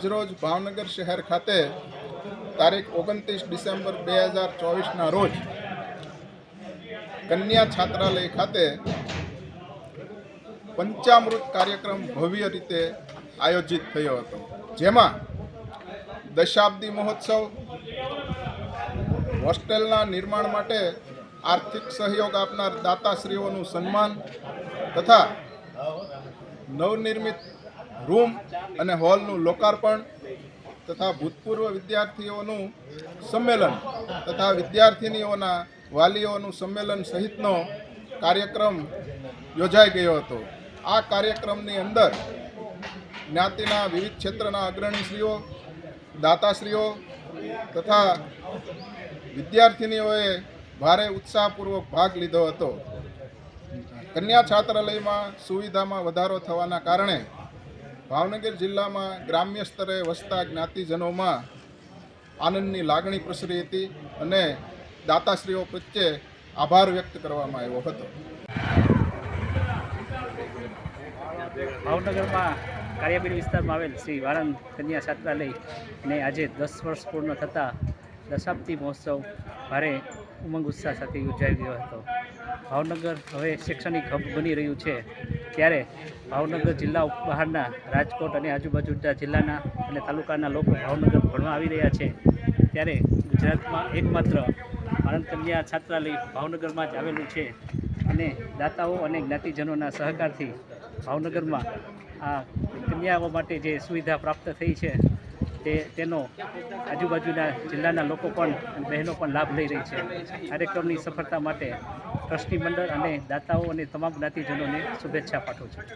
આજરોજ ભાવનગર શહેર ખાતે તારીખ 29 ડિસેમ્બર 2024ના રોજ કન્યા છાત્રાલય ખાતે પંચામૃત કાર્યક્રમ ભવ્ય રીતે આયોજિત થયો હતો, જેમાં દશાબ્દી મહોત્સવ, હોસ્ટેલના નિર્માણ માટે આર્થિક સહયોગ આપનાર દાતાશ્રીઓનું સન્માન તથા નવનિર્મિત રૂમ અને હોલનું લોકાર્પણ તથા ભૂતપૂર્વ વિદ્યાર્થીઓનું સંમેલન તથા વિદ્યાર્થિનીઓના વાલીઓનું સંમેલન સહિતનો કાર્યક્રમ યોજાઈ ગયો હતો। આ કાર્યક્રમની અંદર જ્ઞાતિના વિવિધ ક્ષેત્રના અગ્રણીશ્રીઓ, દાતાશ્રીઓ તથા વિદ્યાર્થિનીઓએ ભારે ઉત્સાહપૂર્વક ભાગ લીધો હતો। કન્યા છાત્રાલયમાં સુવિધામાં વધારો થવાના કારણે ભાવનગર જિલ્લામાં ગ્રામ્ય સ્તરે વસતા જ્ઞાતિજનોમાં આનંદની લાગણી પ્રસરી હતી અને દાતાશ્રીઓ પ્રત્યે આભાર વ્યક્ત કરવામાં આવ્યો હતો। ભાવનગરમાં કાળિયાબીડ વિસ્તારમાં આવેલ શ્રી વાળંદ કન્યા છાત્રાલયને આજે 10 વર્ષ પૂર્ણ થતાં દશાબ્દી મહોત્સવ ભારે ઉમંગ ઉત્સાહ સાથે યોજાઈ ગયો હતો। ભાવનગર હવે શૈક્ષણિક હબ બની રહ્યું છે, ત્યારે ભાવનગર જિલ્લા બહારના રાજકોટ અને આજુબાજુના જિલ્લાના અને તાલુકાના લોકો ભાવનગર ભણવા આવી રહ્યા છે, ત્યારે ગુજરાતમાં એકમાત્ર વાળંદ કન્યા છાત્રાલય ભાવનગરમાં જ આવેલું છે અને દાતાઓ અને જ્ઞાતિજનોના સહકારથી ભાવનગરમાં આ કન્યાઓ માટે જે સુવિધા પ્રાપ્ત થઈ છે તેનો આજુબાજુના જિલ્લાના લોકો પણ બહેનો પણ લાભ લઈ રહી છે। કાર્યક્રમની સફળતા માટે ટ્રસ્ટી મંડળ અને દાતાઓ અને તમામ જ્ઞાતિજનોને શુભેચ્છા પાઠવું છું।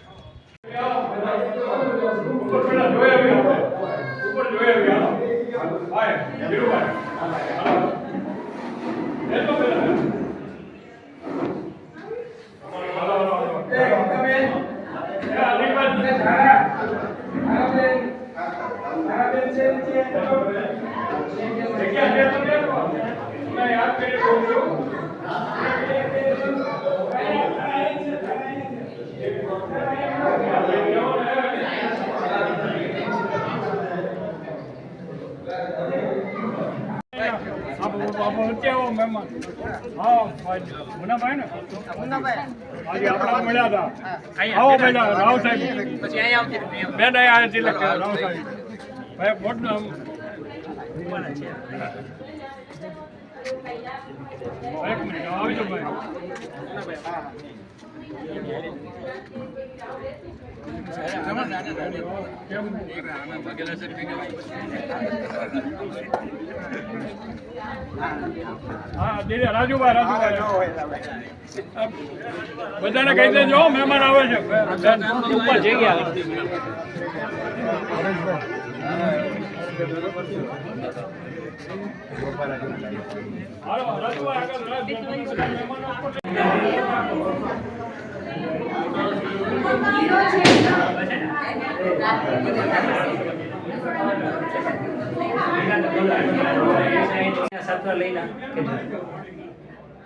બધાને કહી દેજો, મહેમાન આવે છે ઉપર જઈ ગયા।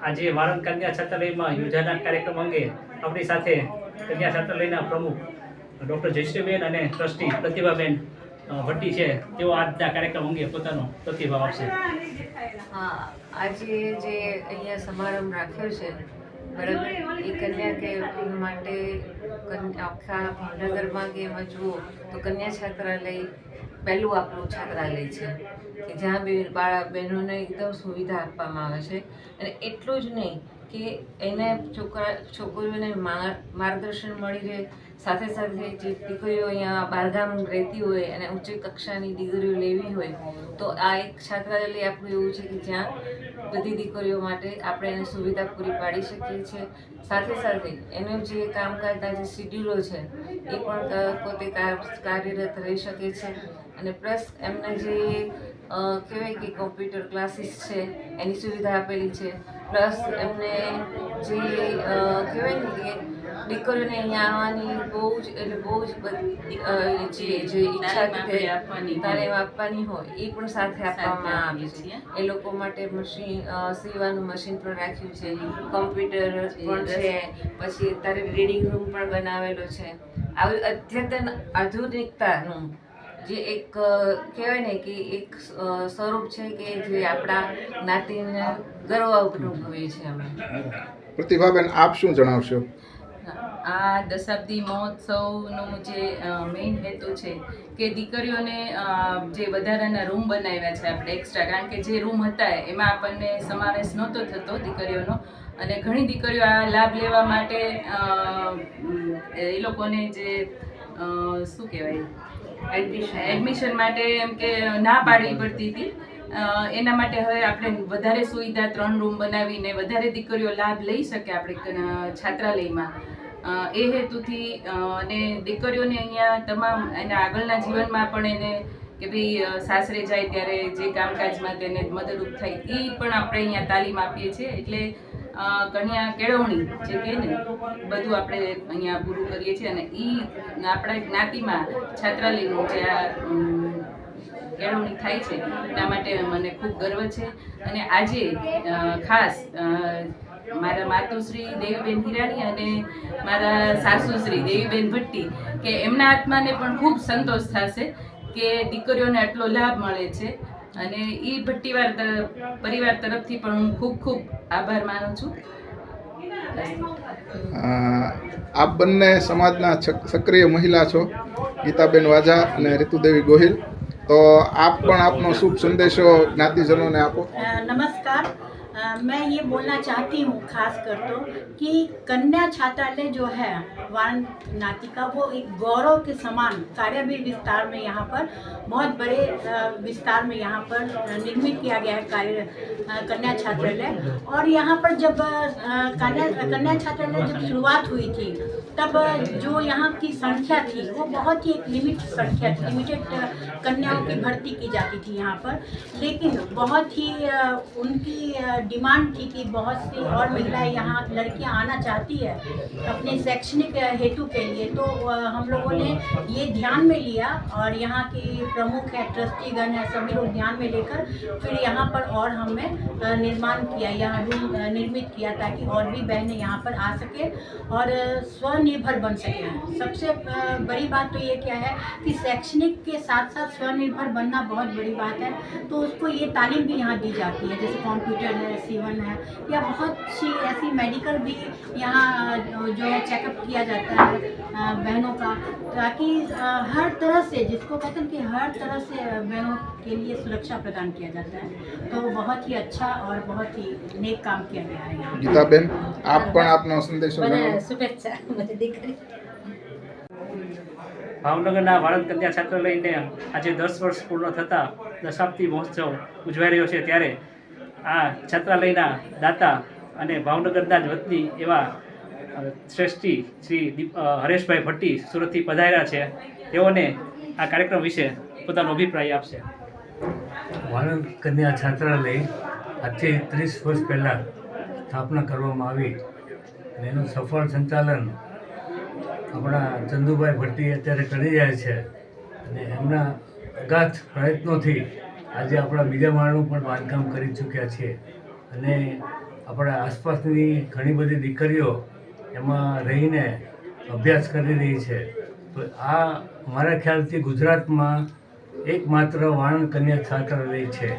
આજે વાળંદ કન્યા છાત્રાલયમાં યોજાનાર કાર્યક્રમ અંગે આપણી સાથે કન્યા છાત્રાલયના પ્રમુખ ડૉક્ટર જયશ્રીબેન અને ટ્રસ્ટી પ્રતિભાબેન ભટ્ટી છે, તેઓ આજના કાર્યક્રમ અંગે પોતાનો પ્રતિભાવ આપશે। આજે જે અહીંયા સમારંભ રાખ્યો છે, બરાબર, એ કન્યા કે માટે આખા ભાવનગરમાં કે એમાં જુઓ તો કન્યા છાત્રાલય પહેલું આપણું છાત્રાલય છે કે જ્યાં બહેનોને એકદમ સુવિધા આપવામાં આવે છે। અને એટલું જ નહીં કે એને છોકરીઓને માર્ગદર્શન મળી રહે, સાથે સાથે જે દીકરીઓ અહીંયા બહારગામ રહેતી હોય અને ઉચ્ચ કક્ષાની ડિગ્રીઓ લેવી હોય તો આ એક છાત્રાલય આપણું એવું છે કે જ્યાં બધી દીકરીઓ માટે આપણે એને સુવિધા પૂરી પાડી શકીએ છીએ। સાથે સાથે એનું જે કામકાજના જે શિડ્યુલો છે એ પણ પોતે કાર્યરત રહી શકે છે। અને પ્લસ એમને જે કહેવાય કે કોમ્પ્યુટર ક્લાસીસ છે એની સુવિધા આપેલી છે, પ્લસ એમને જે કહેવાય ને કે દીકરીઓને અહીંયા આવવાની બહુ જ જે ઈચ્છા તાલીમ આપવાની હોય એ પણ સાથે આપવામાં આવે છે। એ લોકો માટે મશીન સીવાનું મશીન પણ રાખ્યું છે, કોમ્પ્યુટર પણ છે, પછી અત્યારે રીડિંગ રૂમ પણ બનાવેલો છે। આવી અદ્યતન આધુનિકતાનું જે એક કહેવાય ને કે એક સ્વરૂપ છે કે જે આપણા જ્ઞાતિને ગર્વ અનુભવીએ છીએ અમે. પ્રતિભાબેન, આપ શું જણાવશો? આ દશાબ્દી મહોત્સવનો જે મેઇન હેતુ છે કે દીકરીઓને જે વધારાના રૂમ બનાવ્યા છે આપણે એક્સ્ટ્રા, કારણ કે જે રૂમ હતા એમાં આપણને સમાવેશ નહોતો થતો દીકરીઓનો, અને ઘણી દીકરીઓ આ લાભ લેવા માટે એ લોકોને જે શું કહેવાય એડમિશન માટે એમ કે ના પાડવી પડતી હતી. એના માટે હવે આપણે વધારે સુવિધા 3 રૂમ બનાવીને વધારે દીકરીઓ લાભ લઈ શકે આપણે છાત્રાલયમાં, એ હેતુથી. અને દીકરીઓને અહીંયા તમામ એના આગળના જીવનમાં પણ એને કે ભાઈ સાસરે જાય ત્યારે જે કામકાજમાં તેને મદદરૂપ થાય એ પણ આપણે અહીંયા તાલીમ આપીએ છીએ. એટલે કન્યા કેળવણી જે કહે ને બધું આપણે અહીંયા પૂરું કરીએ છીએ. અને એ આપણા જ્ઞાતિમાં છાત્રાલયનું જે આ કેળવણી થાય છે એના માટે મને ખૂબ ગર્વ છે. અને આજે ખાસ મારા માતુશ્રી દેવીબેન હિરાણી અને મારા સાસુશ્રી દેવીબેન ભટ્ટી કે એમના આત્માને પણ ખૂબ સંતોષ થશે કે દીકરીઓને આટલો લાભ મળે છે. અને એ ભટ્ટીવાર પરિવાર તરફથી પણ હું ખૂબ ખૂબ આભાર માનું છું. આપ બંને સમાજના સક્રિય મહિલા છો, ગીતાબેન વાજા અને ऋतुदेवी गोहिल, तो आप पण आपनो शुभ संदेशो ज्ञातिजनों ने आपो। नमस्कार, मैं ये बोलना चाहती हूँ खास कर तो कि कन्या छात्रालय जो है वाण नाती का वो एक गौरव के समान कार्यबीर विस्तार में यहाँ पर बहुत बड़े विस्तार में यहाँ पर निर्मित किया गया है कन्या छात्रालय। और यहाँ पर जब कन्या छात्रालय जब शुरुआत हुई थी तब जो यहाँ की संख्या थी वो बहुत ही एक लिमिटेड कन्याओं की भर्ती की जाती थी यहाँ पर। लेकिन बहुत ही उनकी डिमांड थी कि बहुत सी और महिलाएं यहाँ लड़कियाँ आना चाहती है अपने शैक्षणिक हेतु के लिए, तो हम लोगों ने ये ध्यान में लिया और यहाँ की प्रमुख है, ट्रस्टीगण है, सभी लोग ध्यान में लेकर फिर यहाँ पर और हमने निर्माण किया, यहाँ रूम निर्मित किया ताकि और भी बहनें यहाँ पर आ सके और स्वनिर्भर बन सके। सबसे बड़ी बात तो ये क्या है कि शैक्षणिक के साथ साथ स्वनिर्भर बनना बहुत बड़ी बात है, तो उसको ये तालीम भी यहाँ दी जाती है, जैसे कंप्यूटर है, सीवन है, या बहुत सी ऐसी मेडिकल भी यहाँ जो चेकअप किया जाता है बहनों का, ताकि हर तरह से, जिसको कहते हैं कि हर तरह से बहनों के लिए सुरक्षा प्रदान किया जाता है। तो बहुत ही अच्छा और बहुत ही नेक काम किया गया है यहाँ। गीताबेन, आप पण आपनो संदेशो जणाવો। शुभेच्छा मुझे दीकरी। ભાવનગરના વાળંદ કન્યા છાત્રાલયને આજે 10 વર્ષ પૂર્ણ થતાં દશાબ્દી મહોત્સવ ઉજવાઈ રહ્યો છે, ત્યારે આ છાત્રાલયના દાતા અને ભાવનગરના જ વતની એવા શ્રેષ્ઠી શ્રી હરેશભાઈ ભટ્ટી સુરતથી પધાર્યા છે. તેઓને આ કાર્યક્રમ વિશે પોતાનો અભિપ્રાય આપશે. વાળંદ કન્યા છાત્રાલય આજથી 30 વર્ષ પહેલાં સ્થાપના કરવામાં આવી અને એનું સફળ સંચાલન આપણા ચંદુભાઈ ભટ્ટી અત્યારે કરી રહ્યા છે. અને એમના અગાધ પ્રયત્નોથી આજે આપણા બીજા માળનું પણ બાંધકામ કરી ચૂક્યા છીએ અને આપણા આસપાસની ઘણી બધી દીકરીઓ એમાં રહીને અભ્યાસ કરી રહી છે. તો આ મારા ખ્યાલથી ગુજરાતમાં એકમાત્ર વાણંદ કન્યા છાત્રાલય છે.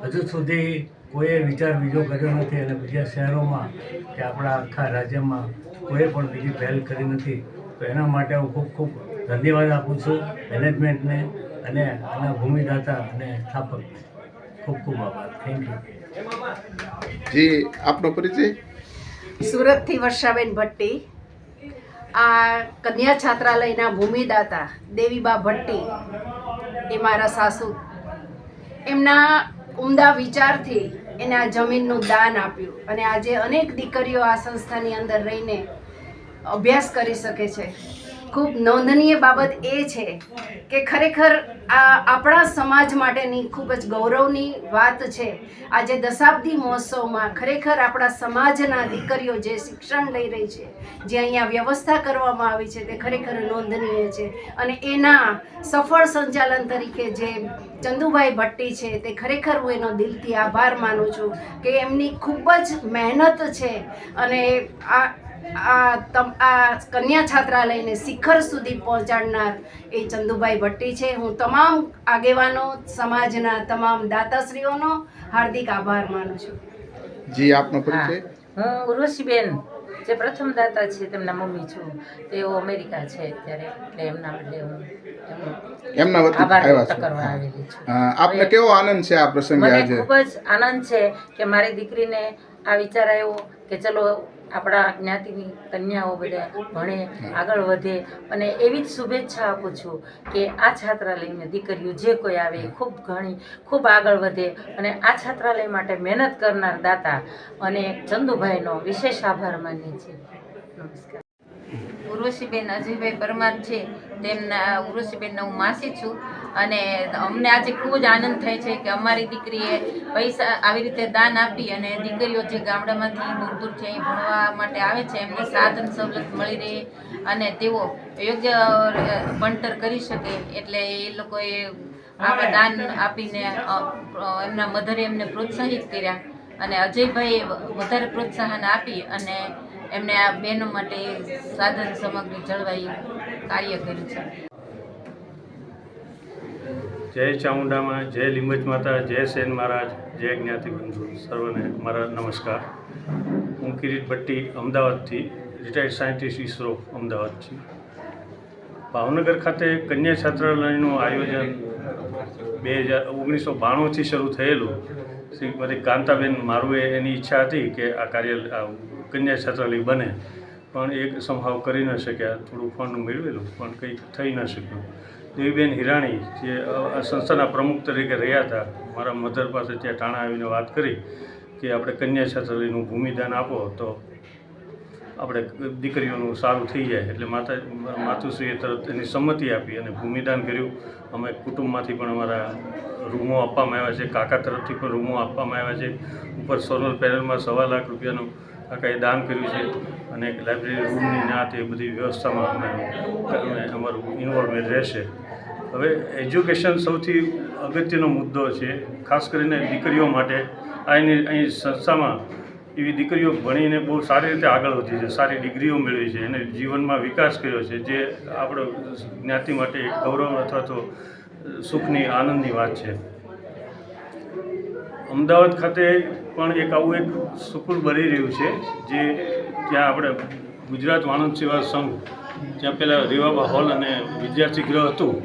હજુ સુધી કોઈએ વિચાર બીજો કર્યો નથી અને બીજા શહેરોમાં કે આપણા આખા રાજ્યમાં કોઈએ પણ બીજી પહેલ કરી નથી. તો એના માટે હું ખૂબ ખૂબ ધન્યવાદ આપું છું મેનેજમેન્ટને અને આના ભૂમિદાતા અને સ્થાપકને. ખૂબ ખૂબ આભાર. Thank you. जी, आपनो परिचय? સુરતથી વર્ષાબેન ભટ્ટી. આ કન્યા છાત્રાલયના ભૂમિદાતા દેવીબા ભટ્ટી એ મારા સાસુ. એમના ઉમદા વિચારથી એને આ જમીનનું દાન આપ્યું અને આજે અનેક દીકરીઓ આ સંસ્થાની અંદર રહીને અભ્યાસ કરી શકે છે. ખૂબ નોંધનીય બાબત એ છે કે ખરેખર આ આપણા સમાજ માટેની ખૂબ જ ગૌરવની વાત છે. આજે દશાબ્દી મહોત્સવમાં ખરેખર આપણા સમાજના દીકરીઓ જે શિક્ષણ લઈ રહી છે, જે અહીંયા વ્યવસ્થા કરવામાં આવી છે, તે ખરેખર નોંધનીય છે. અને એના સફળ સંચાલન તરીકે જે ચંદુભાઈ ભટ્ટી છે, તે ખરેખર હું એનો દિલથી આભાર માનું છું કે એમની ખૂબ જ મહેનત છે અને આ કન્યા છાત્રાલયને શિખર સુધી પહોંચાડનાર એ ચંદુભાઈ ભટ્ટી છે. હું તમામ આગેવાનો, સમાજના તમામ દાતાશ્રીઓનો હાર્દિક આભાર માનું છું. જી, આપનો પરિચય. હું ઉર્વશીબેન જે પ્રથમ દાતા છે તેમના મમ્મી છું. તેઓ અમેરિકા છે અત્યારે, એટલે એમના બદલે હું એમના વતી આભાર આવ્યા વ્યક્ત છો. કરવા આવેલી છું. આપને કેવો આનંદ છે આ પ્રસંગે મને આજે? ખૂબ જ આનંદ છે કે મારી દીકરીને આ વિચાર આવ્યો કે ચલો આપણા જ્ઞાતિની કન્યાઓ બધા ભણે, આગળ વધે, અને એવી જ શુભેચ્છા આપું છું કે આ છાત્રાલયને દીકરીઓ જે કોઈ આવે એ ખૂબ આગળ વધે, અને આ છાત્રાલય માટે મહેનત કરનાર દાતા અને ચંદુભાઈનો વિશેષ આભાર માનીએ છીએ. નમસ્કાર. ઉર્વશીબેન અજયભાઈ પરમાર છે, તેમના ઉર્વશીબેનના હું માસી છું, અને અમને આજે ખૂબ જ આનંદ થાય છે કે અમારી દીકરીએ પૈસા આવી રીતે દાન આપી અને દીકરીઓ જે ગામડામાંથી દૂર દૂરથી અહીં ભણવા માટે આવે છે એમને સાધન સવલત મળી રહે અને તેઓ યોગ્ય ભણતર કરી શકે, એટલે એ લોકોએ આ દાન આપીને એમના મધરે એમને પ્રોત્સાહિત કર્યા, અને અજયભાઈએ વધારે પ્રોત્સાહન આપી અને એમને આ બહેનો માટે સાધન સામગ્રી જળવાઈ કાર્ય કર્યું છે. જય ચામુંડામાં, જય લીંબચ માતા, જય સેન મહારાજ, જય જ્ઞાતિ બંધુ, સર્વને મારા નમસ્કાર. હું કિરીટ ભટ્ટી, અમદાવાદથી રિટાયર્ડ સાયન્ટિસ્ટ, ઇસરો અમદાવાદ છું. ભાવનગર ખાતે કન્યા છાત્રાલયનું આયોજન 1992થી શરૂ થયેલું. શ્રીમતી કાંતાબેન મારુએ એની ઈચ્છા હતી કે આ કન્યા છાત્રાલય બને, પણ એક સંભાવ કરી ન શક્યા. થોડું ફંડ મેળવેલું પણ કંઈ થઈ ન શક્યું. દેવીબેન હિરાણી જે આ સંસ્થાના પ્રમુખ તરીકે રહ્યા હતા, મારા મધર પાસે ત્યાં ટાણા આવીને વાત કરી કે આપણે કન્યા છાત્રાલયનું ભૂમિદાન આપો તો આપણે દીકરીઓનું સારું થઈ જાય. એટલે માતુશ્રીએ તરત એની સંમતિ આપી અને ભૂમિદાન કર્યું. અમે કુટુંબમાંથી પણ અમારા રૂમો આપવામાં આવ્યા છે, કાકા તરફથી પણ રૂમો આપવામાં આવ્યા છે. ઉપર સોલર પેનલમાં 1.25 લાખ રૂપિયાનું કાકાએ દાન કર્યું છે, અને લાઇબ્રેરી રૂમની નાત એ બધી વ્યવસ્થામાં અમે અમારું ઇન્વોલ્વમેન્ટ રહેશે. હવે એજ્યુકેશન સૌથી અગત્યનો મુદ્દો છે, ખાસ કરીને દીકરીઓ માટે. અહીં સંસ્થામાં એવી દીકરીઓ ભણીને બહુ સારી રીતે આગળ વધી છે, સારી ડિગ્રીઓ મેળવી છે, અને જીવનમાં વિકાસ કર્યો છે, જે આપણો જ્ઞાતિ માટે એક ગૌરવ અથવા તો સુખની આનંદની વાત છે. અમદાવાદ ખાતે પણ આવું એક સ્કૂલ બની રહ્યું છે, જે ત્યાં આપણે ગુજરાત વાણંદ સેવા સંઘ, ત્યાં પહેલાં રેવાબા હોલ અને વિદ્યાર્થી ગૃહ હતું,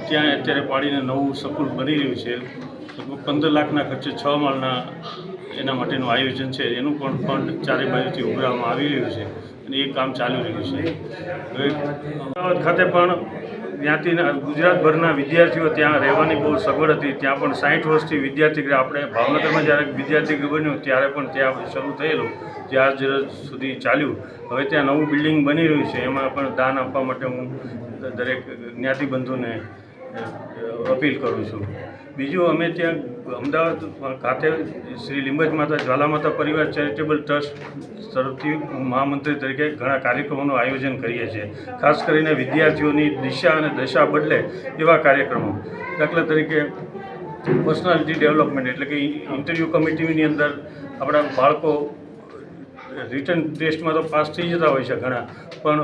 ત્યાં અત્યારે પાડીને નવું સ્કૂલ બની રહ્યું છે. લગભગ 15 લાખના ખર્ચે 6 માળના એના માટેનું આયોજન છે. એનું પણ ફંડ ચારે બાજુથી ઉઘરાવવામાં આવી રહ્યું છે, અને એ કામ ચાલુ રહ્યું છે. હવે અમદાવાદ ખાતે પણ જ્ઞાતિના ગુજરાતભરના વિદ્યાર્થીઓ ત્યાં રહેવાની બહુ સગવડ હતી. ત્યાં પણ 60 વર્ષથી વિદ્યાર્થી ગૃહ, આપણે ભાવનગરમાં જ્યારે વિદ્યાર્થી ગૃહ બન્યું ત્યારે પણ ત્યાં શરૂ થયેલું, જે આજ સુધી ચાલ્યું. હવે ત્યાં નવું બિલ્ડિંગ બની રહ્યું છે, એમાં પણ દાન આપવા માટે હું દરેક જ્ઞાતિબંધુને અપીલ કરું છું. બીજું, અમે ત્યાં અમદાવાદ ખાતે શ્રી લીંબચ માતા જ્વાલામાતા પરિવાર ચેરિટેબલ ટ્રસ્ટ તરફથી મહામંત્રી તરીકે ઘણા કાર્યક્રમોનું આયોજન કરીએ છીએ. ખાસ કરીને વિદ્યાર્થીઓની દિશા અને દશા બદલે એવા કાર્યક્રમો, દાખલા તરીકે પર્સનાલિટી ડેવલપમેન્ટ, એટલે કે ઇન્ટરવ્યૂ કમિટીની અંદર આપણા બાળકો રિટર્ન ટેસ્ટમાં તો પાસ થઈ જતા હોય છે ઘણા, પણ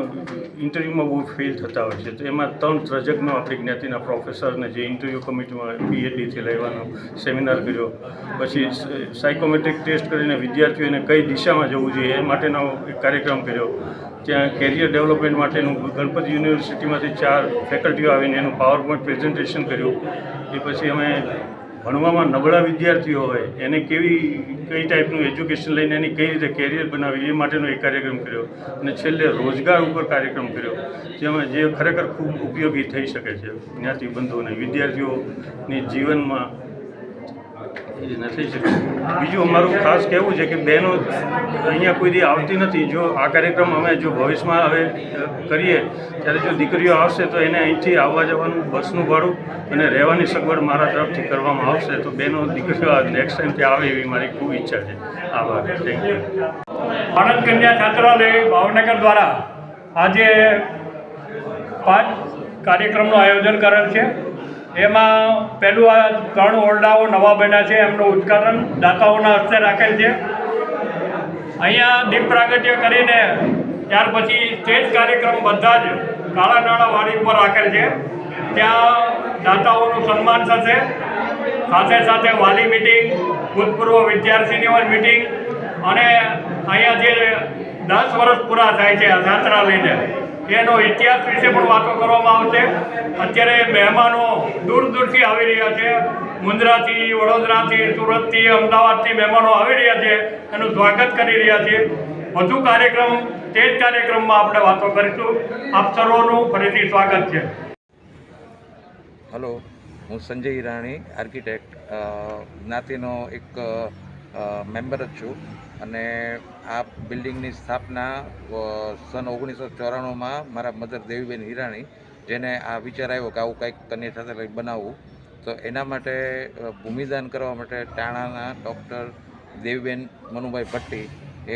ઇન્ટરવ્યૂમાં બહુ ફેલ થતા હોય છે. તો એમાં 3 તજજ્ઞો આપણી જ્ઞાતિના પ્રોફેસરને જે ઇન્ટરવ્યૂ કમિટીમાં PhDથી લેવાનો સેમિનાર કર્યો. પછી સાયકોમેટ્રિક ટેસ્ટ કરીને વિદ્યાર્થીઓને કઈ દિશામાં જવું જોઈએ એ માટેનો એક કાર્યક્રમ કર્યો. ત્યાં કેરિયર ડેવલપમેન્ટ માટેનું ગણપતિ યુનિવર્સિટીમાંથી 4 ફેકલ્ટીઓ આવીને એનું પાવરપોઈન્ટ પ્રેઝન્ટેશન કર્યું. એ પછી અમે ભણવામાં નબળા વિદ્યાર્થીઓ હોય એને કઈ ટાઈપનું એજ્યુકેશન લઈને એની કઈ રીતે કેરિયર બનાવી એ માટેનો એક કાર્યક્રમ કર્યો. અને છેલ્લે રોજગાર ઉપર કાર્યક્રમ કર્યો, જેમાં જે ખરેખર ખૂબ ઉપયોગી થઈ શકે છે જ્ઞાતિ બંધુઓને, વિદ્યાર્થીઓની જીવનમાં એ નથી શકે. બીજું અમારું ખાસ કહેવું છે કે બહેનો અહીંયા કોઈ દી આવતી નથી. જો આ કાર્યક્રમ અમે જો ભવિષ્યમાં હવે કરીએ ત્યારે જો દીકરીઓ આવશે તો એને અહીંથી આવવા જવાનું બસનું ભાડું અને રહેવાની સગવડ મારા તરફથી કરવામાં આવશે. તો બહેનો દીકરીઓ નેક્સ્ટ ટાઈમ ત્યાં આવે એવી મારી ખૂબ ઈચ્છા છે. આભાર. Thank you. આનંદ કન્યા છાત્રાલય ભાવનગર દ્વારા આજે 5 કાર્યક્રમનું આયોજન કરેલ છે. એમાં પહેલું આ 3 ઓરડાઓ નવા બન્યા છે, એમનું ઉદ્ઘાટન દાતાઓના હસ્તે રાખેલ છે. અહીંયા દીપ પ્રાગટ્ય કરીને ત્યાર પછી સ્ટેજ કાર્યક્રમ બધા જ કાળા નાણાં વાડી ઉપર રાખેલ છે. ત્યાં દાતાઓનું સન્માન થશે, સાથે સાથે વાલી મિટિંગ, ભૂતપૂર્વ વિદ્યાર્થીનીઓની મિટિંગ અને અહીંયા જે 10 વર્ષ પૂરા થાય છે આ છાત્રાલયને એનો ઇતિહાસ વિશે પણ વાતો કરવામાં આવશે. અત્યારે મહેમાનો દૂર દૂરથી આવી રહ્યા છે, મુન્દ્રાથી, વડોદરાથી, સુરતથી, અમદાવાદથી મહેમાનો આવી રહ્યા છે, એનું સ્વાગત કરી રહ્યા છે. વધુ કાર્યક્રમ તે જ કાર્યક્રમમાં આપણે વાતો કરીશું. આપ સર્વનું ફરીથી સ્વાગત છે. હલો, હું સંજય ઈરાણી, આર્કિટેક્ટ, જ્ઞાતિનો એક મેમ્બર જ છું અને આ બિલ્ડિંગની સ્થાપના સન 1994માં મારા મધર દેવીબેન હિરાણી, જેને આ વિચાર આવ્યો કે આવું કંઈક કન્યા છાત્રાલય બનાવવું, તો એના માટે ભૂમિદાન કરવા માટે ટાણાના ડૉક્ટર દેવીબેન મનુભાઈ ભટ્ટી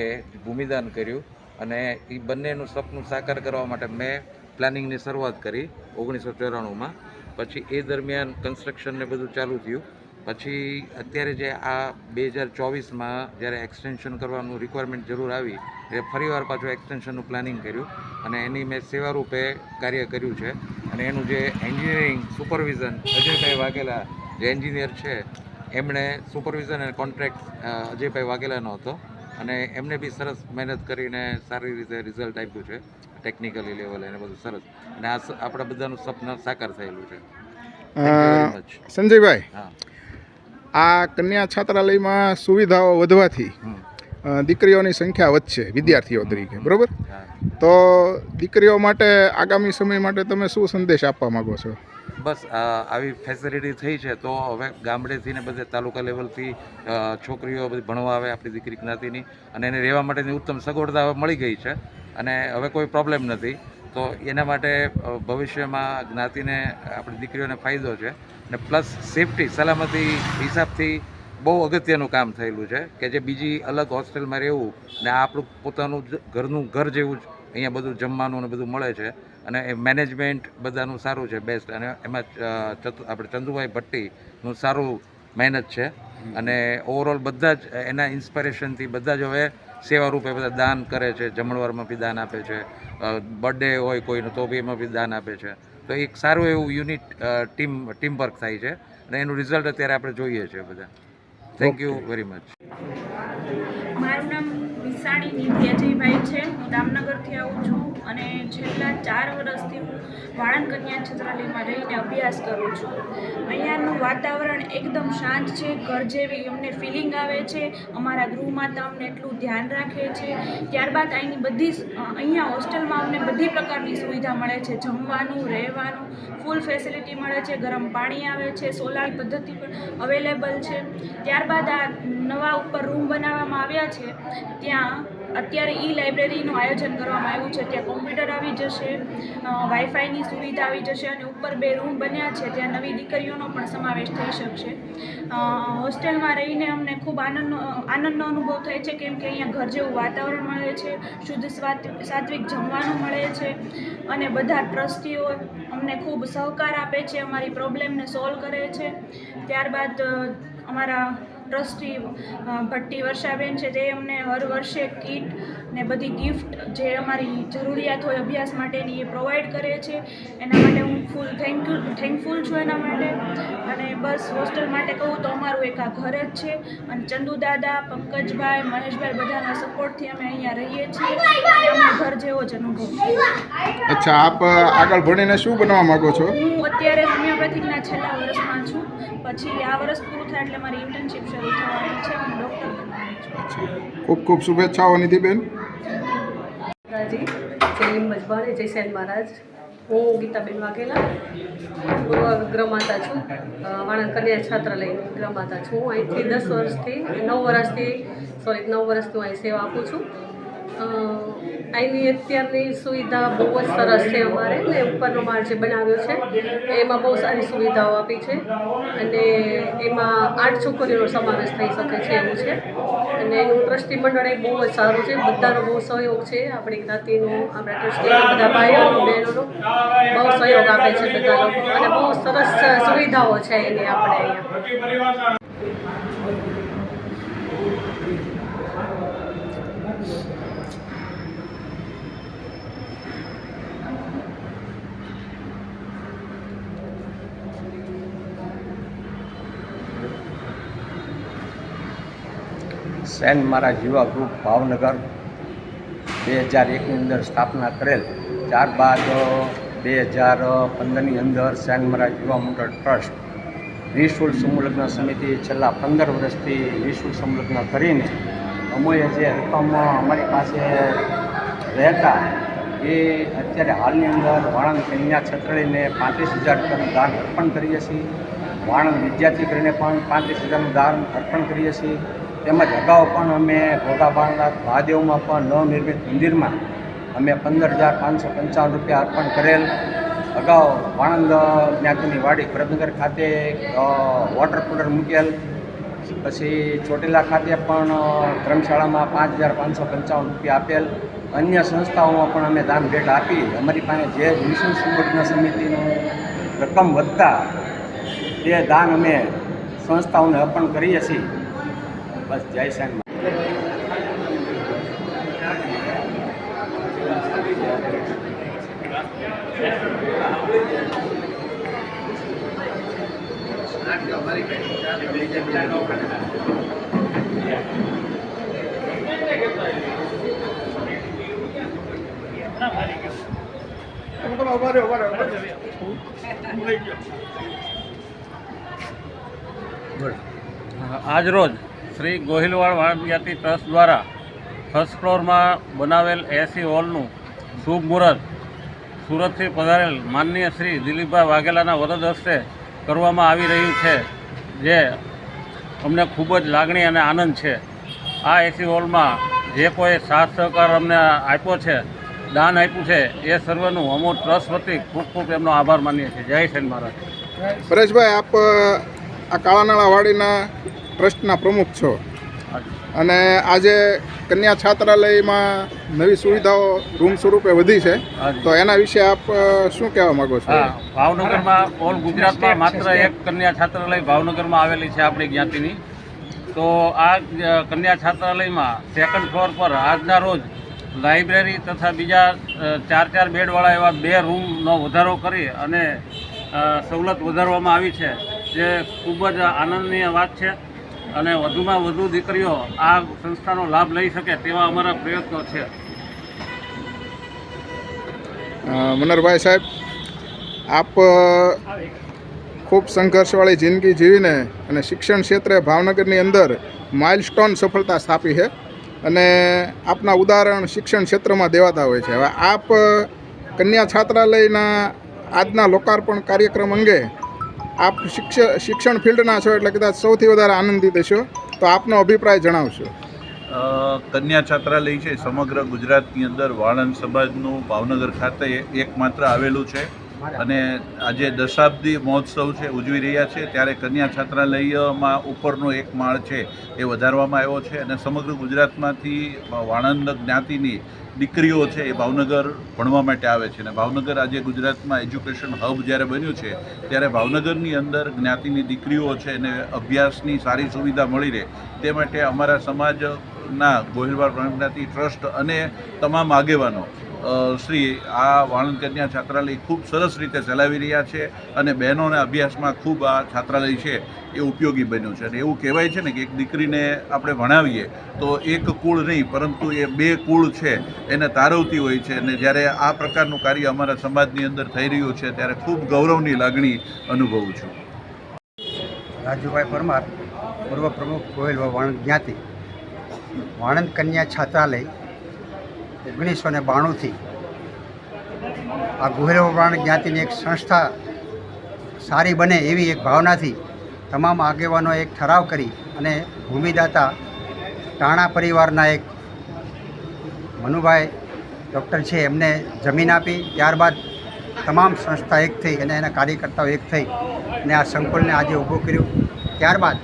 એ ભૂમિદાન કર્યું અને એ બંનેનું સપનું સાકાર કરવા માટે મેં પ્લાનિંગની શરૂઆત કરી 1994માં. પછી એ દરમિયાન કન્સ્ટ્રક્શનને બધું ચાલુ થયું. પછી અત્યારે જે આ 2024માં જ્યારે એક્સટેન્શન કરવાનું રિક્વાયરમેન્ટ જરૂર આવી એટલે ફરીવાર પાછું એક્સટેન્શનનું પ્લાનિંગ કર્યું અને એની મેં સેવારૂપે કાર્ય કર્યું છે. અને એનું જે એન્જિનિયરિંગ સુપરવિઝન અજયભાઈ વાઘેલા જે એન્જિનિયર છે એમણે સુપરવિઝન અને કોન્ટ્રાક્ટ અજયભાઈ વાઘેલાનો હતો અને એમને બી સરસ મહેનત કરીને સારી રીતે રિઝલ્ટ આપ્યું છે, ટેકનિકલી લેવલ એને બધું સરસ, અને આ આપણા બધાનું સપના સાકાર થયેલું છે. સંજયભાઈ, હા, આ કન્યા છાત્રાલયમાં સુવિધાઓ વધવાથી દીકરીઓની સંખ્યા વધશે વિદ્યાર્થીઓ તરીકે, બરોબર? હા. તો દીકરીઓ માટે આગામી સમય માટે તમે શું સંદેશ આપવા માંગો છો? બસ આવી ફેસિલિટી થઈ છે તો હવે ગામડેથી ને બધે તાલુકા લેવલથી છોકરીઓ બધી ભણવા આવે આપણી દીકરી જ્ઞાતિની, અને એને રહેવા માટેની ઉત્તમ સગવડતા હવે મળી ગઈ છે અને હવે કોઈ પ્રોબ્લેમ નથી. તો એના માટે ભવિષ્યમાં જ્ઞાતિને આપણી દીકરીઓને ફાયદો છે અને પ્લસ સેફટી સલામતી હિસાબથી બહુ અગત્યનું કામ થયેલું છે કે જે બીજી અલગ હોસ્ટેલમાં રહેવું ને આ આપણું પોતાનું ઘરનું ઘર જેવું જ અહીંયા બધું જમવાનું ને બધું મળે છે અને એ મેનેજમેન્ટ બધાનું સારું છે, બેસ્ટ. અને એમાં આપણે ચંદુભાઈ ભટ્ટીનું સારું મહેનત છે અને ઓવરઓલ બધા જ એના ઇન્સ્પિરેશનથી બધા જ હવે સેવારૂપે બધા દાન કરે છે, જમણવારમાં બી દાન આપે છે, બર્થડે હોય કોઈનું તો બી એમાં બી દાન આપે છે. તો એક સારું એવું યુનિટ ટીમ વર્ક થાય છે અને એનું રિઝલ્ટ અત્યારે આપણે જોઈએ છીએ બધા. Thank you very much. મારું નામ વિસાણી નિધિ અજયભાઈ છે. હું દામનગરથી આવું છું અને છેલ્લા 4 વર્ષથી હું વાળંદ કન્યા છાત્રાલયમાં રહીને અભ્યાસ કરું છું. અહીંયાનું વાતાવરણ એકદમ શાંત છે, ઘર જેવી અમને ફિલિંગ આવે છે. અમારા ગૃહમાતા અમને એટલું ધ્યાન રાખે છે. ત્યારબાદ અહીંની બધી અહીંયા હોસ્ટેલમાં અમને બધી પ્રકારની સુવિધા મળે છે, જમવાનું, રહેવાનું, ફૂલ ફેસિલિટી મળે છે, ગરમ પાણી આવે છે, સોલાર પદ્ધતિ પણ અવેલેબલ છે. ત્યારબાદ આ નવા ઉપર રૂમ બનાવવામાં આવ્યા છે, ત્યાં અત્યારે લાઇબ્રેરીનું આયોજન કરવામાં આવ્યું છે. ત્યાં કોમ્પ્યુટર આવી જશે, વાઈફાઈની સુવિધા આવી જશે અને ઉપર 2 રૂમ બન્યા છે, ત્યાં નવી દીકરીઓનો પણ સમાવેશ થઈ શકશે. હોસ્ટેલમાં રહીને અમને ખૂબ આનંદનો અનુભવ થાય છે કેમ કે અહીંયા ઘર જેવું વાતાવરણ મળે છે, શુદ્ધ સાત્વિક જમવાનું મળે છે અને બધા ટ્રસ્ટીઓ અમને ખૂબ સહકાર આપે છે, અમારી પ્રોબ્લેમને સોલ્વ કરે છે. ત્યારબાદ અમારા ટ્રસ્ટી ભટ્ટી વર્ષાબેન છે તે અમને હર વર્ષે કીટ ને બધી ગિફ્ટ જે અમારી જરૂરિયાત હોય અભ્યાસ માટેની એ પ્રોવાઈડ કરે છે. એના માટે હું ફૂલ થેન્કફુલ છું એના માટે. અને બસ હોસ્ટેલ માટે કહું તો અમારું એક આ ઘર જ છે અને ચંદુ દાદા, પંકજભાઈ, મહેશભાઈ બધાના સપોર્ટથી અમે અહીંયા રહીએ છીએ અને અમને ઘર જેવો જ અનુભવ છે. અચ્છા, આપ આગળ ભણીને શું બનવા માંગો છો? હું અત્યારે હોમિયોપેથિકના છેલ્લા વર્ષમાં છું. પછી આ વર્ષ પૂરું થાય એટલે મારી ઇન્ટર્નશિપ શરૂ થવાની છે. હું ડૉક્ટર બનવાની છું. ખૂબ ખૂબ શુભેચ્છાઓ નિધિબેન. રાજી જય મજબાને જય સેન મહારાજ. હું ગીતાબેન વાઘેલા પૂર્વ ગ્રહમાતા છું, વાણંદ કન્યા છાત્રાલયની ગ્રહમાતા છું. હું અહીંથી 9 વર્ષથી અહીં સેવા આપું છું. અહીંની અત્યારની સુવિધા બહુ જ સરસ છે. અમારે ને ઉપરનો માળ જે બનાવ્યો છે એમાં બહુ સારી સુવિધાઓ આપી છે અને એમાં 8 છોકરીઓનો સમાવેશ થઈ શકે છે એવું છે. અને એનું ટ્રસ્ટી મંડળ એ બહુ જ સારું છે, બધાનો બહુ સહયોગ છે. આપણી જ્ઞાતિનો, આપણા ટ્રસ્ટી બધા ભાઈઓનો બહેનોનો બહુ સહયોગ આપે છે બધા લોકો અને બહુ સરસ સુવિધાઓ છે એની આપણે અહીંયા. સેન મારા જીવા ગ્રુપ ભાવનગર 2001ની અંદર સ્થાપના કરેલ, ત્યારબાદ 2015ની અંદર સેન મારા જીવા મંડળ ટ્રસ્ટ નિઃશુલ્ક સમૂહલગ્ન સમિતિ છેલ્લા 15 વર્ષથી નિઃશુલ્ક સમૂહલગ્ન કરીને અમોએ જે રકમ અમારી પાસે રહેતા એ અત્યારે હાલની અંદર વાણંદ કન્યા છત્રાલયને 35,000 રૂપિયાનું દાન અર્પણ કરીએ છીએ. વાણંદ વિદ્યાર્થી કરીને પણ 35,000નું દાન અર્પણ કરીએ છીએ. તેમજ અગાઉ પણ અમે ઘોઘા બાળનાથ મહાદેવમાં પણ નવનિર્મિત મંદિરમાં અમે 15,555 રૂપિયા અર્પણ કરેલ. અગાઉ વાણંદ જ્ઞાતિની વાડી ભરતનગર ખાતે વોટર કુલર મૂકેલ. પછી ચોટીલા ખાતે પણ ધર્મશાળામાં 5,555 રૂપિયા આપેલ. અન્ય સંસ્થાઓમાં પણ અમે દાન ભેટ આપી. અમારી પાસે જે નિઃશુલ્ક સમૂહલગ્ન સમિતિનું રકમ વધતા તે દાન અમે સંસ્થાઓને અર્પણ કરીએ છીએ. બસ, જય સેન. આજરોજ શ્રી ગોહિલવાડ વાણંદ જ્ઞાતિ ટ્રસ્ટ દ્વારા ફર્સ્ટ ફ્લોરમાં બનાવેલ એસી હોલનું શુભ મુહૂર્ત સુરતથી પધારેલ માનનીય શ્રી દિલીપભાઈ વાઘેલાના વરદ હસ્તે કરવામાં આવી રહ્યું છે, જે અમને ખૂબ જ લાગણી અને આનંદ છે. આ એસી હોલમાં જે કોઈ સાથ સહકાર અમને આપ્યો છે, દાન આપ્યું છે, એ સર્વનું અમો ટ્રસ્ટ વતી ખૂબ ખૂબ એમનો આભાર માનીએ છીએ. જય સેન મહારાજ. પરેશભાઈ, આપ આ કાળાનાળા વાડીના ટ્રસ્ટના પ્રમુખ છો અને આજે કન્યા છાત્રાલયમાં નવી સુવિધાઓ રૂમ સ્વરૂપે વધી છે, તો એના વિશે આપ શું કહેવા માંગો છો? ભાવનગરમાં ઓલ ગુજરાતમાં માત્ર એક કન્યા છાત્રાલય ભાવનગરમાં આવેલી છે આપણી જ્ઞાતિની. તો આ કન્યા છાત્રાલયમાં સેકન્ડ ફ્લોર પર આજના રોજ લાઇબ્રેરી તથા બીજા 4 બેડવાળા એવા 2 રૂમનો વધારો કરી અને સવલત વધારવામાં આવી છે, જે ખૂબ જ આનંદની વાત છે. અને વધુમાં વધુ દીકરીઓ આ સંસ્થાનો લાભ લઈ શકે તેવા અમારા પ્રયત્નો છે. મનરભાઈ સાહેબ, આપ ખૂબ સંઘર્ષવાળી જિંદગી જીવીને અને શિક્ષણ ક્ષેત્રે ભાવનગરની અંદર માઇલસ્ટોન સફળતા સ્થાપી છે અને આપના ઉદાહરણ શિક્ષણ ક્ષેત્રમાં દેવાતા હોય છે. હવે આપ કન્યા છાત્રાલયના આજના લોકાર્પણ કાર્યક્રમ અંગે આપ શિક્ષણ ફિલ્ડના છો એટલે કદાચ સૌથી વધારે આનંદિત હશો, તો આપનો અભિપ્રાય જણાવશો. કન્યા છાત્રાલય છે સમગ્ર ગુજરાતની અંદર વાણંદ સમાજનું ભાવનગર ખાતે એકમાત્ર આવેલું છે અને આજે દશાબ્દી મહોત્સવ છે ઉજવી રહ્યા છે, ત્યારે કન્યા છાત્રાલયમાં ઉપરનો એક માળ છે એ વધારવામાં આવ્યો છે અને સમગ્ર ગુજરાતમાંથી વાણંદ જ્ઞાતિની દીકરીઓ છે એ ભાવનગર ભણવા માટે આવે છે અને ભાવનગર આજે ગુજરાતમાં એજ્યુકેશન હબ જ્યારે બન્યું છે ત્યારે ભાવનગરની અંદર જ્ઞાતિની દીકરીઓ છે અને અભ્યાસની સારી સુવિધા મળી રહે તે માટે અમારા સમાજના ગોહિલવાડ વાણંદ જ્ઞાતિ ટ્રસ્ટ અને તમામ આગેવાનો શ્રી આ વાણંદ કન્યા છાત્રાલય ખૂબ સરસ રીતે ચલાવી રહ્યા છે અને બહેનોના અભ્યાસમાં ખૂબ આ છાત્રાલય છે એ ઉપયોગી બન્યું છે. અને એવું કહેવાય છે ને કે એક દીકરીને આપણે ભણાવીએ તો એક કુળ નહીં પરંતુ એ 2 કુળ છે એને તારવતી હોય છે અને જ્યારે આ પ્રકારનું કાર્ય અમારા સમાજની અંદર થઈ રહ્યું છે ત્યારે ખૂબ ગૌરવની લાગણી અનુભવું છું. રાજુભાઈ પરમાર, પૂર્વ પ્રમુખ ગોહિલવાડ વાણંદ જ્ઞાતિ. વાણંદ કન્યા છાત્રાલય 1992થી આ ગોહિલવાડ વાણંદ જ્ઞાતિની એક સંસ્થા સારી બને એવી એક ભાવનાથી તમામ આગેવાનો એક ઠરાવ કરી અને ભૂમિદાતા ટાણા પરિવારના એક મનુભાઈ ડૉક્ટર છે એમને જમીન આપી. ત્યારબાદ તમામ સંસ્થા એક થઈ અને એના કાર્યકર્તાઓ એક થઈ અને આ સંકુલને આજે ઊભું કર્યું. ત્યારબાદ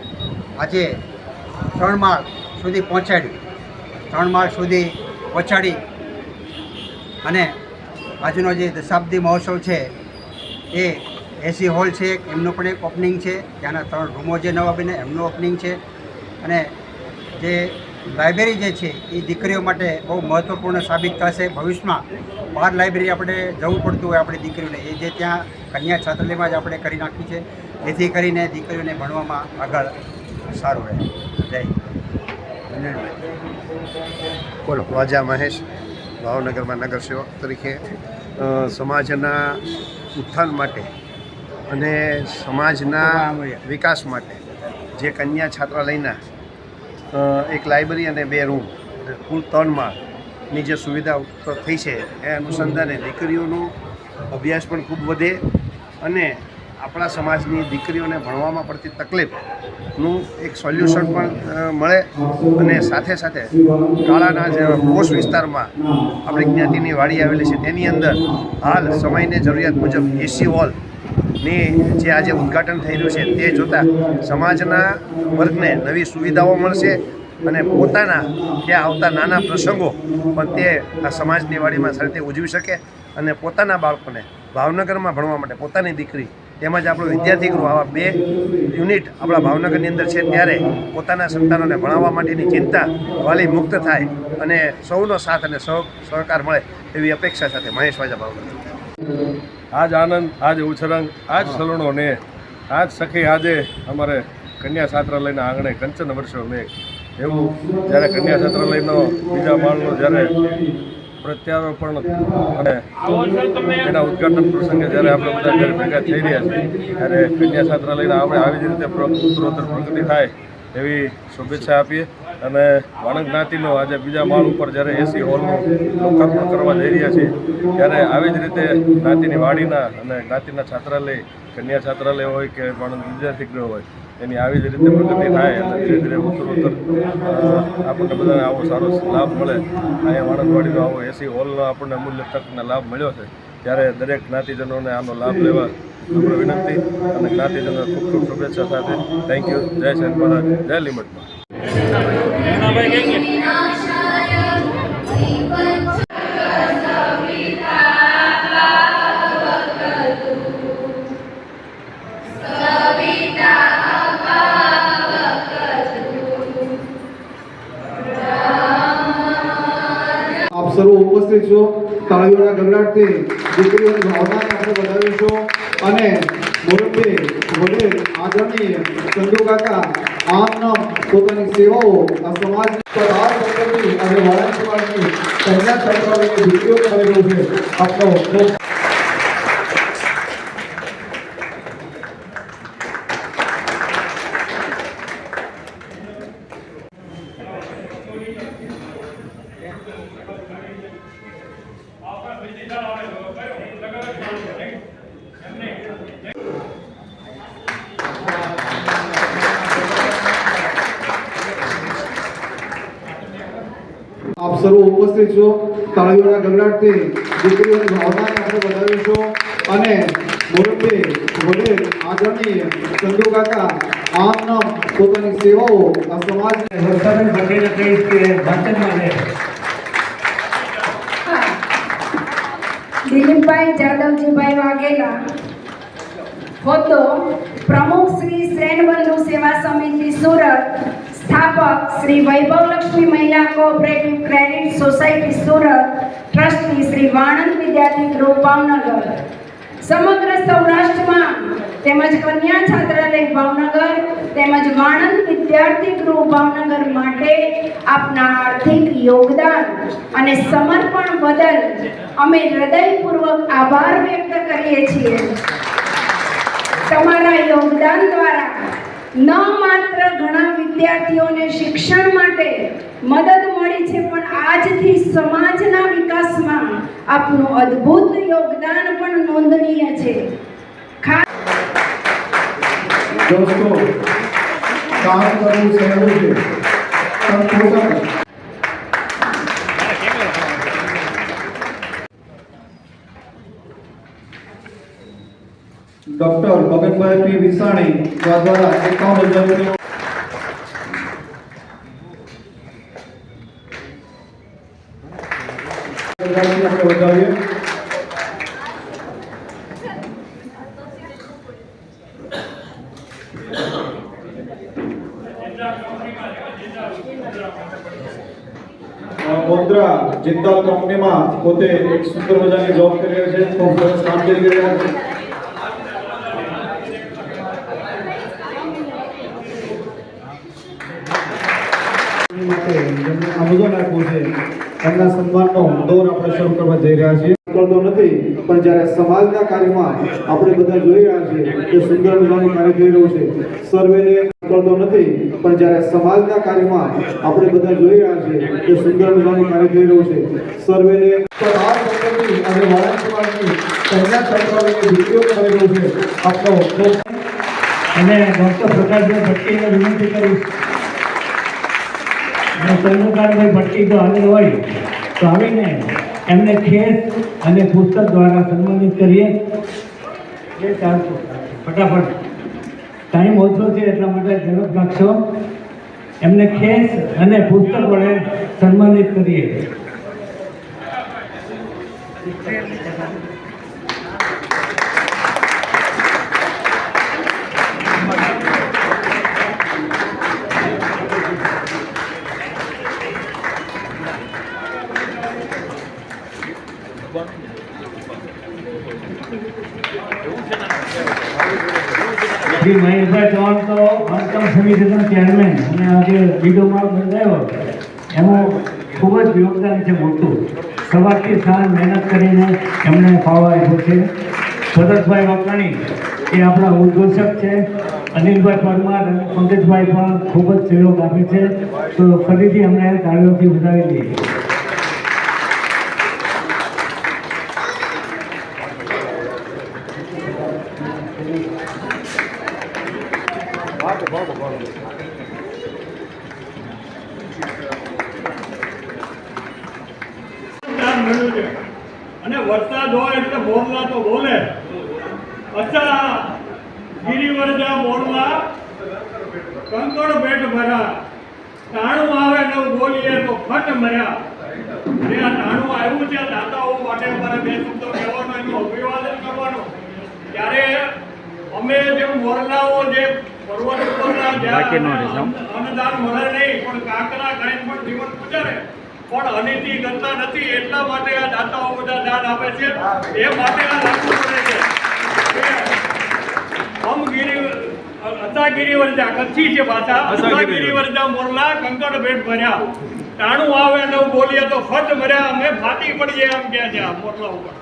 આજે 3 માળ સુધી પહોંચાડ્યું. 3 માળ સુધી પહોંચાડી અને આજનો જે દશાબ્દી મહોત્સવ છે એ એસી હોલ છે, એમનું પણ એક ઓપનિંગ છે. ત્યાંના 3 રૂમો જે નવા બને એમનું ઓપનિંગ છે અને જે લાઇબ્રેરી જે છે એ દીકરીઓ માટે બહુ મહત્ત્વપૂર્ણ સાબિત થશે. ભવિષ્યમાં બહાર લાઇબ્રેરી આપણે જવું પડતું હોય આપણી દીકરીઓને, એ જે ત્યાં કન્યા છાત્રાલયમાં જ આપણે કરી નાખી છે, જેથી કરીને દીકરીઓને ભણવામાં આગળ સારું રહે. જય બોલો. વાજા મહેશ, ભાવનગરમાં નગરસેવક તરીકે સમાજના ઉત્થાન માટે અને સમાજના વિકાસ માટે જે કન્યા છાત્રાલયના એક લાઇબ્રેરી અને 2 રૂમ અને કુલ 3 માળની જે સુવિધા ઉપલબ્ધ થઈ છે એ અનુસંધાને દીકરીઓનો અભ્યાસ પણ ખૂબ વધે અને આપણા સમાજની દીકરીઓને ભણવામાં પડતી તકલીફનું એક સોલ્યુશન પણ મળે અને સાથે સાથે કાળાના જે પોષ વિસ્તારમાં આપણી જ્ઞાતિની વાડી આવેલી છે તેની અંદર હાલ સમયની જરૂરિયાત મુજબ એસી હોલની જે આજે ઉદ્ઘાટન થઈ રહ્યું છે તે જોતાં સમાજના વર્ગને નવી સુવિધાઓ મળશે અને પોતાના ત્યાં આવતા નાના પ્રસંગો પણ તે આ સમાજની વાડીમાં સારી રીતે ઉજવી શકે અને પોતાના બાળકોને ભાવનગરમાં ભણવા માટે પોતાની દીકરી તેમજ આપણું વિદ્યાર્થી ગૃહ આવા 2 યુનિટ આપણા ભાવનગરની અંદર છે ત્યારે પોતાના સંતાનોને ભણાવવા માટેની ચિંતા વાલી મુક્ત થાય અને સૌનો સાથ અને સહકાર મળે એવી અપેક્ષા સાથે મહેશ વાજા, ભાવનગર. આજ આનંદ, આજ ઉછરંગ, આજ સલણો ને આજ સખી આજે અમારે કન્યા છાત્રાલયના આંગણે કંચન વર્ષો મેઘ એવું જ્યારે કન્યા છાત્રાલયનો બીજા માળનો જ્યારે પ્રત્યારોપણ અને એના ઉદ્ઘાટન પ્રસંગે જ્યારે આપણે બધા જ્યારે ભેગા થઈ રહ્યા છીએ ત્યારે કન્યા છાત્રાલયના આપણે આવી જ રીતે ઉત્તરોત્તર પ્રગતિ થાય એવી શુભેચ્છા આપીએ અને વાણંદ જ્ઞાતિનો આજે બીજા માળ ઉપર જ્યારે એસી હોલનું લોકાર્પણ કરવા જઈ રહ્યા છીએ ત્યારે આવી જ રીતે જ્ઞાતિની વાડીના અને જ્ઞાતિના છાત્રાલય, કન્યા છાત્રાલય હોય કે વાણંદ વિદ્યાર્થી ગૃહ હોય એની આવી જ રીતે પ્રગતિ થાય અને ધીરે ધીરે ઉત્તરોત્તર આપણને બધાને આવો સારો લાભ મળે. અહીંયા વાણંદવાડીનો આવો એસી હોલનો આપણને અમૂલ્ય તકનો લાભ મળ્યો છે ત્યારે દરેક જ્ઞાતિજનોને આનો લાભ લેવા નમ્ર વિનંતી અને જ્ઞાતિજનોને ખૂબ ખૂબ શુભેચ્છા સાથે થેન્ક યુ. જય સેન મહારાજ, જય લીમડમાં. આપ સર્વ ઉપસ્થિત છો. તાળીઓના ગગડાટથી દીકરીઓની ભાવનાને આપણે વધારીશું અને મુરબ્બી વડીલ આદરણીય ચંદુકાકા આમ પોતાની સેવાઓ આ સમાજની પ્રધાન સંપત્તિ અને વાળંદ સમાજની કન્યા છાત્રાલયની દીકરીઓ કરી રહ્યું છે. આપનો આપ સર્વ ઉપસ્થિત છો. તાળીઓના ગગડાટથી દીકરીઓની ભાવનાને આપણે વધારીશું અને મુરબ્બી વડીલ આદરણીય ચંદુકાકા આમ પોતાની સેવાઓ આ સમાજને વર્ષાબેન પટેલે કહીશ કે વાંચનમાં રહે. દિલીપભાઈ જાદવજીભાઈ વાઘેલા, હોદ્દો પ્રમુખ શ્રી શ્રેણબંધુ સેવા સમિતિ સુરત, સ્થાપક શ્રી વૈભવલક્ષ્મી મહિલા cooperative credit society Surat, trustee Shri Vanand વિદ્યાર્થી ગૃહ ભાવનગર. સમગ્ર સૌરાષ્ટ્રમાં તેમજ કન્યા છાત્રાલય ભાવનગર તેમજ વાણંદ વિદ્યાર્થી ગૃહ ભાવનગર માટે આપના આર્થિક યોગદાન અને સમર્પણ બદલ અમે હૃદયપૂર્વક આભાર વ્યક્ત કરીએ છીએ. તમારા યોગદાન દ્વારા ન માત્ર ઘણા વિદ્યાર્થીઓને શિક્ષણ માટે મદદ મળી છે પણ આજથી સમાજના વિકાસમાં આપનું અદ્ભુત યોગદાન પણ નોંધનીય છે. દોસ્તો, કામ કરવું સહેલું છે પણ પોતાનું ડોક્ટર મગનભાઈ પી વિસાણી દ્વારા 51,000 આપણે વધાવીએ. મોન્દ્રા જિંદાલ કંપનીમાં પોતે એક સુંદર મજાની જોબ કરી રહ્યા છે, ખૂબ સરસ કામગીરી કરી રહ્યા છે. માટે જેમણે આમંત્રણ આપ્યું છે એમના સન્માનનો દોર આપણે શરૂ કરવા જઈ રહ્યા છીએ. કરતો નથી પણ જ્યારે સમાજના કાર્યમાં આપણે બધા જોઈ રહ્યા છીએ કે સુંદર મજાનું કાર્ય થઈ રહ્યું છે. સર્વેને કરતો નથી પણ જ્યારે સમાજના કાર્યમાં આપણે બધા જોઈ રહ્યા છીએ કે સુંદર મજાનું કાર્ય થઈ રહ્યું છે. સર્વેને આ સંપત્તિ અને વાળા સમાજની કન્યા છાત્રાલયની દીકરીઓ કરી રહ્યું છે. આપણો અને ડૉક્ટર પ્રકાશભાઈ ભટ્ટીને વિનંતી કરીશ અને ચંદ્રકાંતભાઈ ભટ્ટી જો હાજર હોય તો આવીને એમને ખેસ અને પુસ્તક દ્વારા સન્માનિત કરીએ. ફટાફટ ટાઈમ ઓછો છે એટલા માટે ઝડપ રાખશો. એમને ખેસ અને પુસ્તક વડે સન્માનિત કરીએ. શ્રી મહેશભાઈ ચૌહાણ તો બાંધકામ સમિતિના ચેરમેન અને આજે બીજો માળ બંધાયો એમાં ખૂબ જ યોગદાન છે મોટું. સવારથી સાંજ મહેનત કરીને એમણે ફાળો આપ્યો છે. ભરતભાઈ વાકાણી એ આપણા ઉદ્ઘોષક છે. અનિલભાઈ પરમાર અને પંકજભાઈ પણ ખૂબ જ સહયોગ આપે છે. તો ફરીથી અમને તાળીઓથી વધાવી દઈએ. અને વરસાદ હોય એટલે મોરલા તો બોલે. અચ્છા ગિરિવરજા મોરલા કંકણ પેટ ભરા, ટાણું આવે ને બોલીએ તો ફટ મર્યા. જે આ ટાણું આવ્યું છે દાતાઓ માટે અમારે બે શબ્દો કહેવાનો, એનું અભિવાદન કરવાનું. ત્યારે અમે જે મોરલાઓ જે પર્વત ઉપરના અન્નદાન મળે નહીં પણ કાંકરા ખાઈને પણ જીવન ગુજારે પણ અનિતિ કરતા નથી. એટલા માટે આ દાતાઓ બધા દાન આપે છે. એ માટે આ લાગુ પડે છે. ગિરિવરજા કચ્છી છે ભાષા. ગિરિવરજા મોરલા કંકણ ભેટ ભર્યા, ટાણું આવે ને બોલીએ તો ફટ ભર્યા, અમે ફાટી પડીએ એમ કે છે આ મોરલા ઉપર.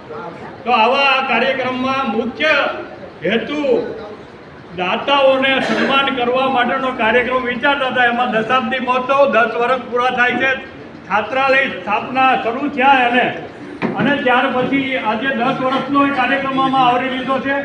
તો આવા કાર્યક્રમમાં મુખ્ય હેતુ દાતાઓને સન્માન કરવા માટેનો કાર્યક્રમ વિચારતા હતા. એમાં દશાબ્દી મહોત્સવ 10 વર્ષ પૂરા થાય છે. છાત્રાલય સ્થાપના શરૂ થયા અને ત્યાર પછી આજે 10 વર્ષનો એ કાર્યક્રમમાં આવરી લીધો છે.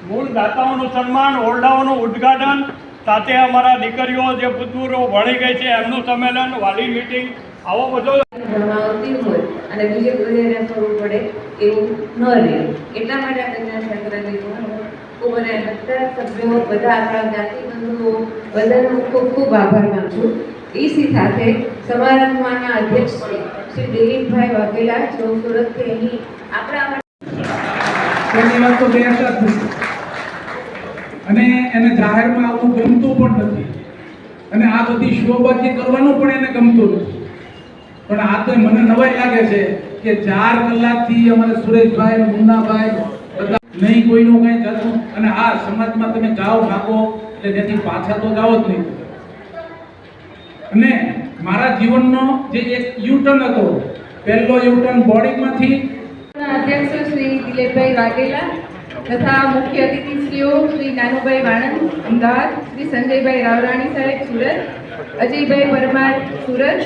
મૂળ દાતાઓનું સન્માન, ઓરડાઓનું ઉદ્ઘાટન, સાથે અમારા દીકરીઓ જે ભૂતપૂર્વ ભણી ગઈ છે એમનું સંમેલન, વાલી મીટિંગ, આવો બધો આવતી હોય અને બીજે કોઈને કરવું પડે એવું ન રહે. એટલા માટે આ કન્યા છાત્રાલયનું ખૂબ અને બધા સભ્યો, બધા આપણા જ્ઞાતિબંધુઓ બધાનો ખૂબ ખૂબ આભાર માનું છું. એસી સાથે સમારંભના અધ્યક્ષ શ્રી દિલીપભાઈ વાઘેલા જો સુરતથી અહીં આપણા અને એને જાહેરમાં આવવું ગમતું પણ નથી અને આ બધી શોબાજી કરવાનું પણ એને ગમતું નથી. પણ આ તો મને નવાઈ લાગે છે કે 4 કલાકથી અમારે સુરેશભાઈ, મુન્નાભાઈ બધા નહીં કોઈનું કંઈ જતું અને આ સમાજમાં તમે જાઓ ભાગો એટલે જેથી પાછા તો જાઓ જ નહીં. અને મારા જીવનનો જે એક યુટર્ન હતો, પહેલો યુટર્ન બોડીમાંથી અધ્યક્ષ શ્રી દિલીપભાઈ વાઘેલા તથા મુખ્ય અતિથિશ્રીઓ શ્રી નાનુભાઈ વાણંદ અમદાવાદ, શ્રી સંજયભાઈ રાવરાણી સાહેબ સુરત, અજયભાઈ પરમાર સુરત,